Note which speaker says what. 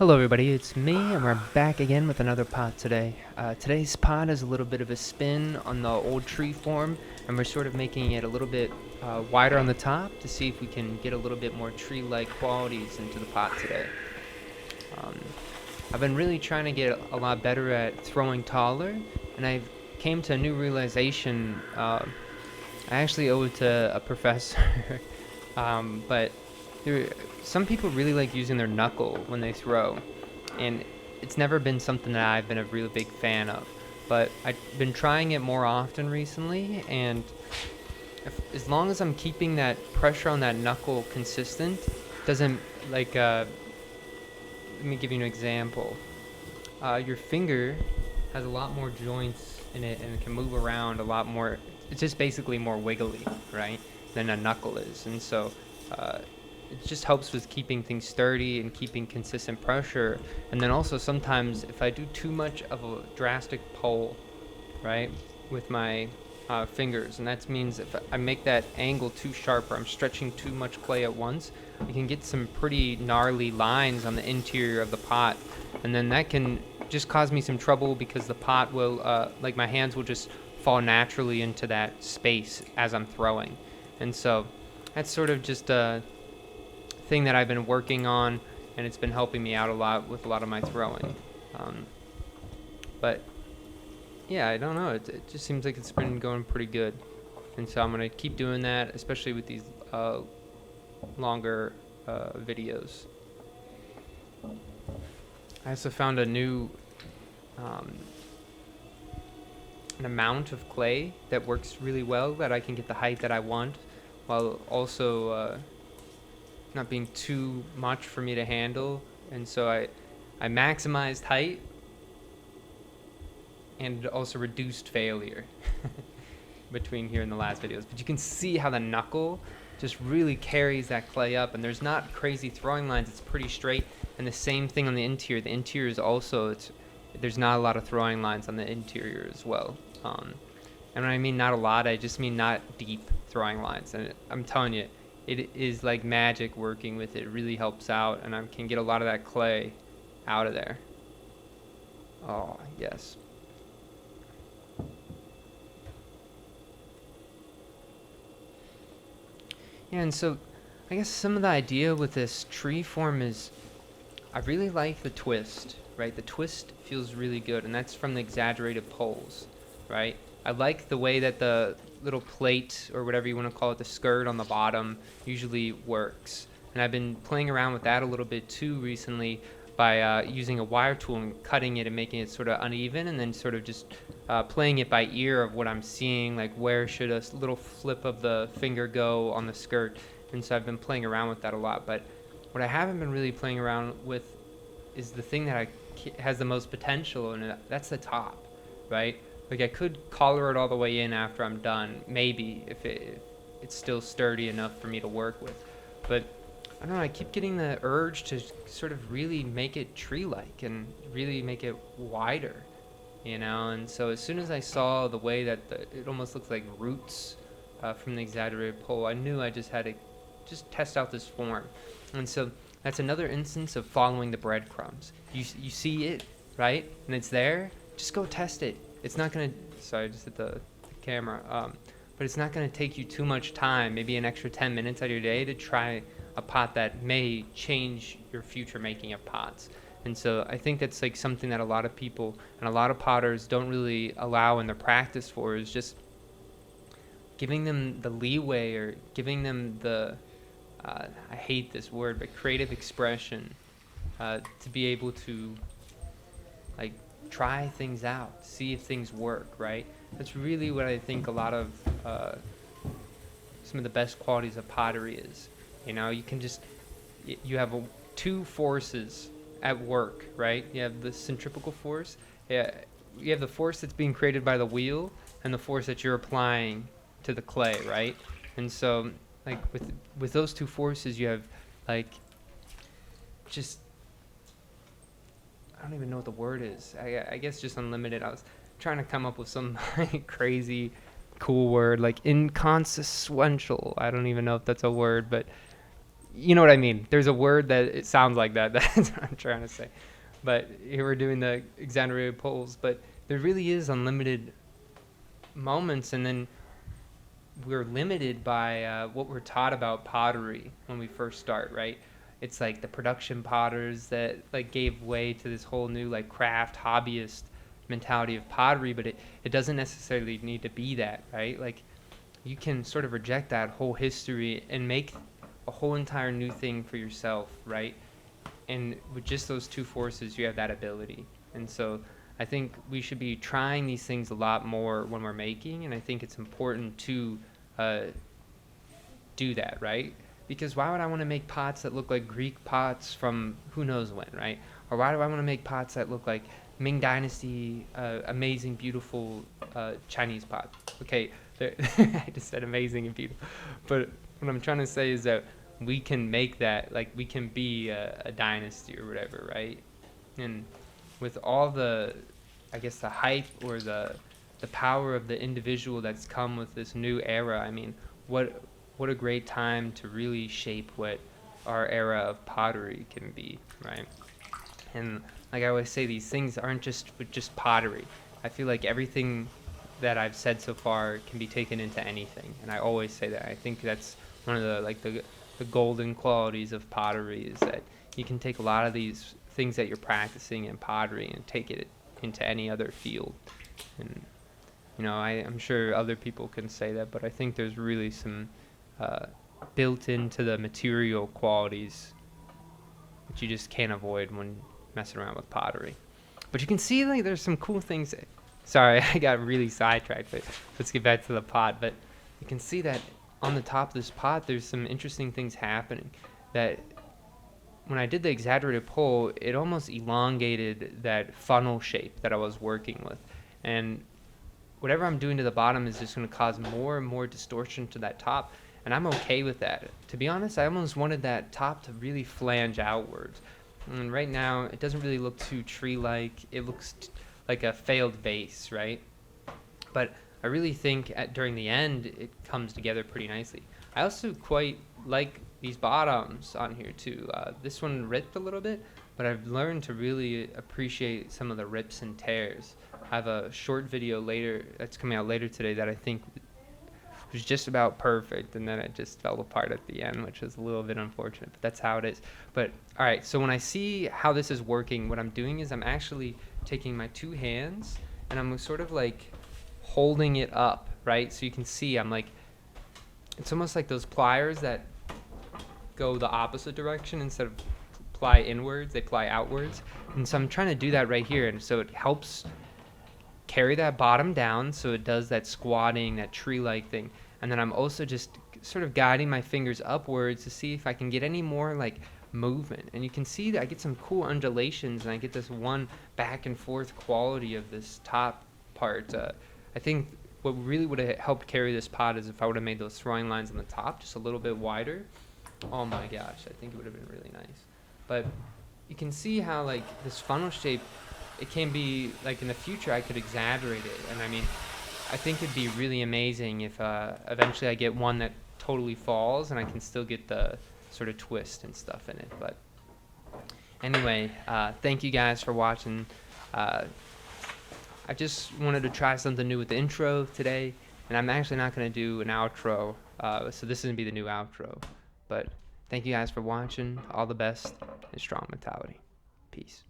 Speaker 1: Hello everybody, it's me and we're back again with another pot today. Today's pot is a little bit of a spin on the old tree form, and we're sort of making it a little bit wider on the top to see if we can get a little bit more tree-like qualities into the pot today. I've been really trying to get a lot better at throwing taller, and I've came to a new realization. I actually owe it to a professor, but some people really like using their knuckle when they throw, and it's never been something that I've been a really big fan of. But I've been trying it more often recently, and as long as I'm keeping that pressure on that knuckle consistent, doesn't like. Let me give you an example. Your finger has a lot more joints in it, and it can move around a lot more. It's just basically more wiggly, right, than a knuckle is, and so. It just helps with keeping things sturdy and keeping consistent pressure. And then also sometimes if I do too much of a drastic pull, right, with my fingers, and that means if I make that angle too sharp or I'm stretching too much clay at once, you can get some pretty gnarly lines on the interior of the pot. And then that can just cause me some trouble because the pot will, like my hands will just fall naturally into that space as I'm throwing. And so that's sort of just a thing that I've been working on, and it's been helping me out a lot with a lot of my throwing. But yeah, I don't know. It just seems like it's been going pretty good, and so I'm gonna keep doing that, especially with these longer videos. I also found a new an amount of clay that works really well, that I can get the height that I want while also not being too much for me to handle. And so I maximized height and also reduced failure between here and the last videos. But you can see how the knuckle just really carries that clay up, and there's not crazy throwing lines. It's pretty straight. And the same thing on the interior. The interior is also, there's not a lot of throwing lines on the interior as well. And when I mean not a lot, I just mean not deep throwing lines. And I'm telling you, it is like magic working with it. It really helps out, and I can get a lot of that clay out of there. Oh, yes. Yeah, and so I guess some of the idea with this tree form is I really like the twist, right? The twist feels really good, and that's from the exaggerated poles, right? I like the way that the little plate, or whatever you want to call it, the skirt on the bottom usually works. And I've been playing around with that a little bit too recently by using a wire tool and cutting it and making it sort of uneven, and then sort of just playing it by ear of what I'm seeing, like where should a little flip of the finger go on the skirt. And so I've been playing around with that a lot. But what I haven't been really playing around with is the thing that has the most potential, and that's the top, right? Like I could collar it all the way in after I'm done, maybe, if it's still sturdy enough for me to work with. But I don't know, I keep getting the urge to sort of really make it tree-like and really make it wider, you know? And so as soon as I saw the way that it almost looks like roots from the exaggerated pole, I knew I just had to just test out this form. And so that's another instance of following the breadcrumbs. You see it, right? And it's there, just go test it. It's not going to, sorry, I just hit the camera, but it's not going to take you too much time, maybe an extra 10 minutes out of your day to try a pot that may change your future making of pots. And so I think that's like something that a lot of people and a lot of potters don't really allow in their practice for, is just giving them the leeway, or giving them the, I hate this word, but creative expression to be able to like try things out, see if things work, right? That's really what I think a lot of some of the best qualities of pottery is. You know, you can just, you have two forces at work, right? You have the centrifugal force, you have the force that's being created by the wheel, and the force that you're applying to the clay, right? And so like with those two forces, you have like just, I don't even know what the word is. I guess just unlimited. I was trying to come up with some crazy cool word, like inconsequential. I don't even know if that's a word, but You know what I mean? There's a word that it sounds like that. That's what I'm trying to say. But here we're doing the exaggerated pulls, but there really is unlimited moments, and then we're limited by what we're taught about pottery when we first start, right? It's like the production potters that like gave way to this whole new like craft hobbyist mentality of pottery, but it doesn't necessarily need to be that, right? Like you can sort of reject that whole history and make a whole entire new thing for yourself, right? And with just those two forces, you have that ability. And so I think we should be trying these things a lot more when we're making, and I think it's important to uh, do that, right? Because why would I want to make pots that look like Greek pots from who knows when, right? Or why do I want to make pots that look like Ming Dynasty, amazing, beautiful Chinese pots? Okay, I just said amazing and beautiful, but what I'm trying to say is that we can make that, like we can be a dynasty or whatever, right? And with all the, I guess the hype or the power of the individual that's come with this new era, I mean, what a great time to really shape what our era of pottery can be, right? And like I always say, these things aren't just pottery. I feel like everything that I've said so far can be taken into anything, and I always say that. I think that's one of the golden qualities of pottery is that you can take a lot of these things that you're practicing in pottery and take it into any other field. And I'm sure other people can say that, but I think there's really some uh, built into the material qualities that you just can't avoid when messing around with pottery. But you can see like there's some cool things. Sorry, I got really sidetracked, but let's get back to the pot. But you can see that on the top of this pot, there's some interesting things happening. That when I did the exaggerated pull, it almost elongated that funnel shape that I was working with. And whatever I'm doing to the bottom is just going to cause more and more distortion to that top. And I'm okay with that. To be honest, I almost wanted that top to really flange outwards. And right now, it doesn't really look too tree-like. It looks like a failed vase, right? But I really think during the end, it comes together pretty nicely. I also quite like these bottoms on here too. This one ripped a little bit, but I've learned to really appreciate some of the rips and tears. I have a short video later that's coming out later today that I think was just about perfect, and then it just fell apart at the end, which is a little bit unfortunate, but that's how it is. But all right, so when I see how this is working, what I'm doing is I'm actually taking my two hands and I'm sort of like holding it up, right? So you can see I'm like, it's almost like those pliers that go the opposite direction. Instead of ply inwards, they ply outwards. And so I'm trying to do that right here, and so it helps carry that bottom down so it does that squatting, that tree-like thing. And then I'm also just sort of guiding my fingers upwards to see if I can get any more like movement. And you can see that I get some cool undulations, and I get this one back and forth quality of this top part. I think what really would have helped carry this pot is if I would have made those throwing lines on the top just a little bit wider. Oh my gosh, I think it would have been really nice. But you can see how like this funnel shape, it can be like in the future I could exaggerate it. And I mean, I think it'd be really amazing if eventually I get one that totally falls and I can still get the sort of twist and stuff in it. But anyway, thank you guys for watching. I just wanted to try something new with the intro today, and I'm actually not going to do an outro, so this is going to be the new outro. But thank you guys for watching. All the best and strong mentality. Peace.